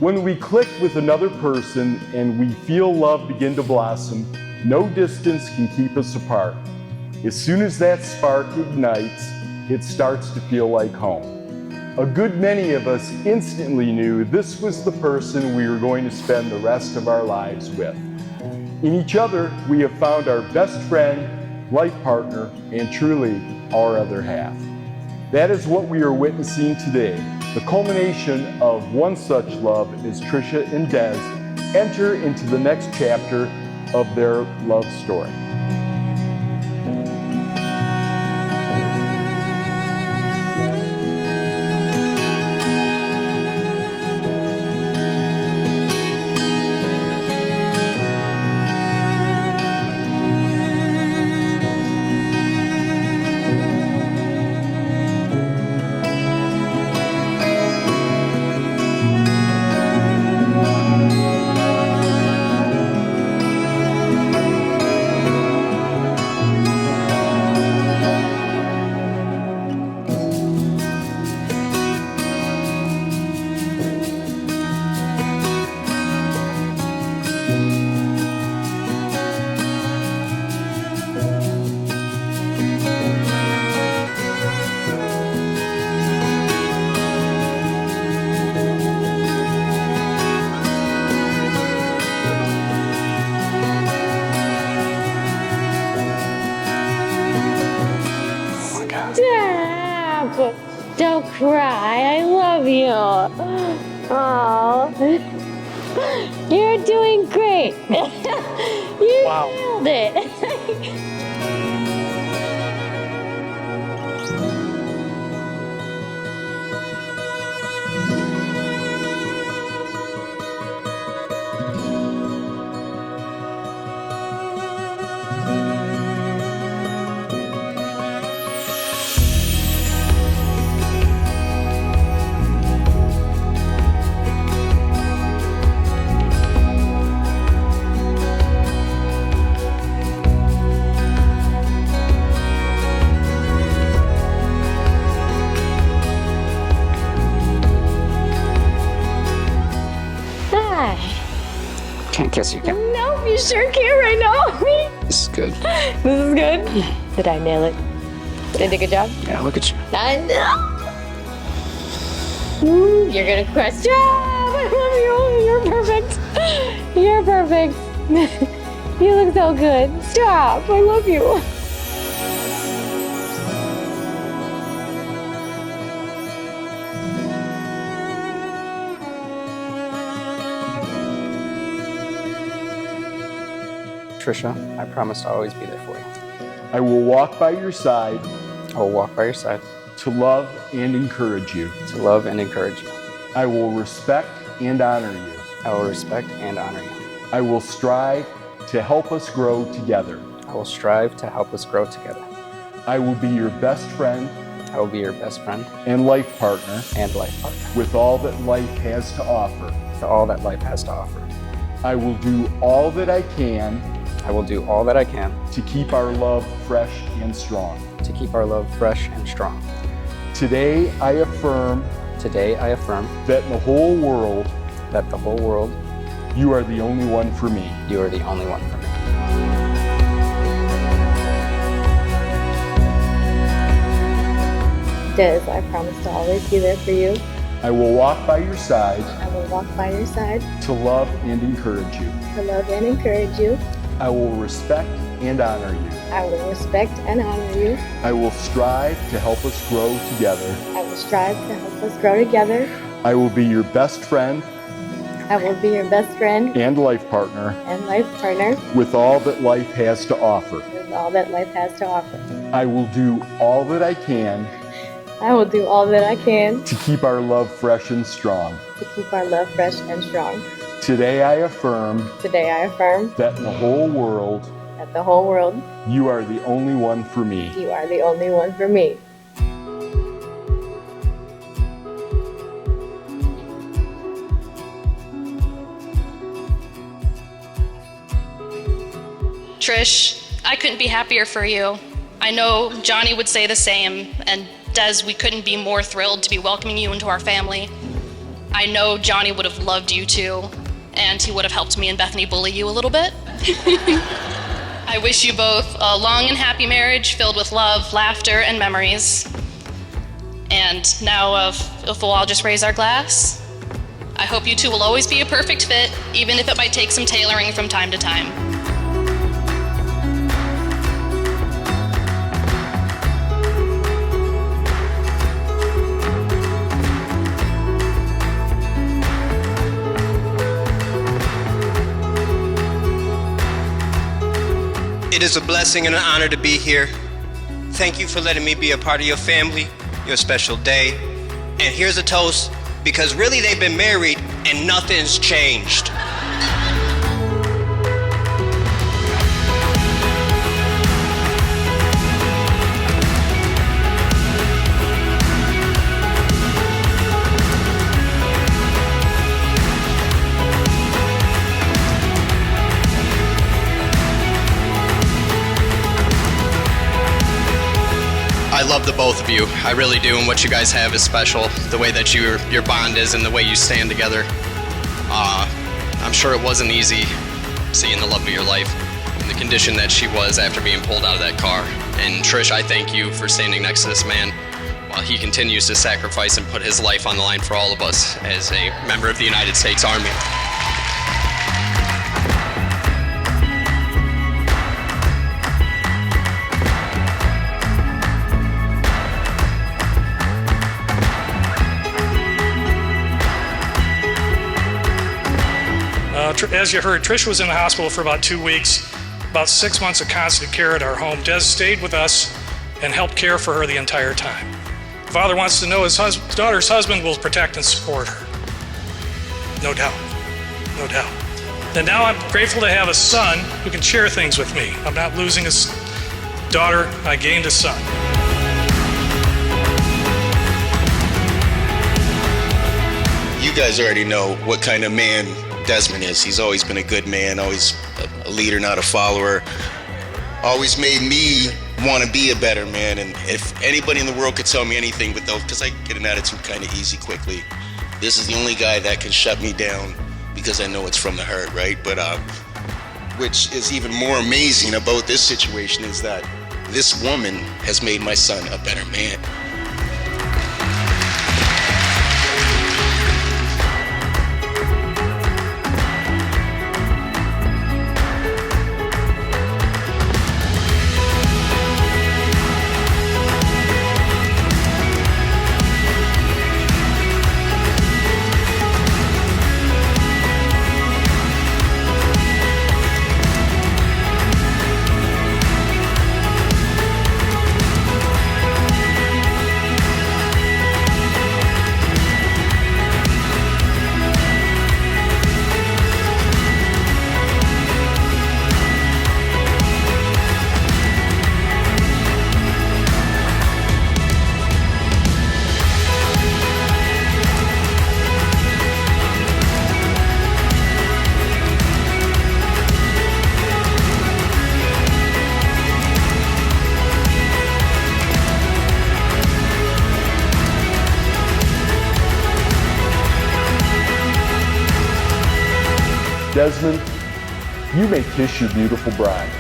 When we click with another person and we feel love begin to blossom, no distance can keep us apart. As soon as that spark ignites, it starts to feel like home. A good many of us instantly knew this was the person we were going to spend the rest of our lives with. In each other, we have found our best friend, life partner, and truly our other half. That is what we are witnessing today. The culmination of one such love is Tricia and Des enter into the next chapter of their love story. Stop! Don't cry. I love you. Oh, you're doing great. You nailed it. Can't kiss you, can Nope, you sure can't right now. This is good. This is good. Did I nail it? Did I do a good job? Yeah, look at you. I know. You're gonna crush. Stop! I love you. You're perfect. You're perfect. You look so good. Stop! I love you. Tricia, I promise to always be there for you. I will walk by your side I will walk by your side to love and encourage you. to love and encourage you. I will respect and honor you. I will respect and honor you. I will strive to help us grow together. I will strive to help us grow together. I will be your best friend I will be your best friend and life partner and life partner with all that life has to offer. to all that life has to offer. I will do all that I can I will do all that I can to keep our love fresh and strong. to keep our love fresh and strong. Today, I affirm Today, I affirm that in the whole world, that the whole world, you are the only one for me. you are the only one for me. Des, I promise to always be there for you. I will walk by your side I will walk by your side to love and encourage you. to love and encourage you. I will respect and honor you. I will respect and honor you. I will strive to help us grow together. I will strive to help us grow together. I will be your best friend I will be your best friend and life partner and life partner with all that life has to offer. with all that life has to offer. I will do all that I can I will do all that I can to keep our love fresh and strong. to keep our love fresh and strong. Today I affirm Today I affirm that in the whole world, that the whole world, you are the only one for me. you are the only one for me. Trish, I couldn't be happier for you. I know Johnny would say the same, and Des, we couldn't be more thrilled to be welcoming you into our family. I know Johnny would have loved you too, and he would have helped me and Bethany bully you a little bit. I wish you both a long and happy marriage filled with love, laughter, and memories. And now, if we'll all just raise our glass, I hope you two will always be a perfect fit, even if it might take some tailoring from time to time. It is a blessing and an honor to be here. Thank you for letting me be a part of your family, your special day. And here's a toast, because really they've been married and nothing's changed. I love the both of you. I really do, and what you guys have is special. The way that your bond is and the way you stand together. I'm sure it wasn't easy seeing the love of your life in the condition that she was after being pulled out of that car. And Trish, I thank you for standing next to this man while he continues to sacrifice and put his life on the line for all of us as a member of the United States Army. As you heard, Tricia was in the hospital for about 2 weeks, about 6 months of constant care at our home. Des stayed with us and helped care for her the entire time. The father wants to know his daughter's husband will protect and support her. No doubt, no doubt. And now I'm grateful to have a son who can share things with me. I'm not losing a daughter, I gained a son. You guys already know what kind of man Desmond is. He's always been a good man, always a leader, not a follower. Always made me want to be a better man. And if anybody in the world could tell me anything, but though, because I get an attitude kind of easy quickly, this is the only guy that can shut me down because I know it's from the heart, right? But which is even more amazing about this situation is that this woman has made my son a better man. Desmond, you may kiss your beautiful bride.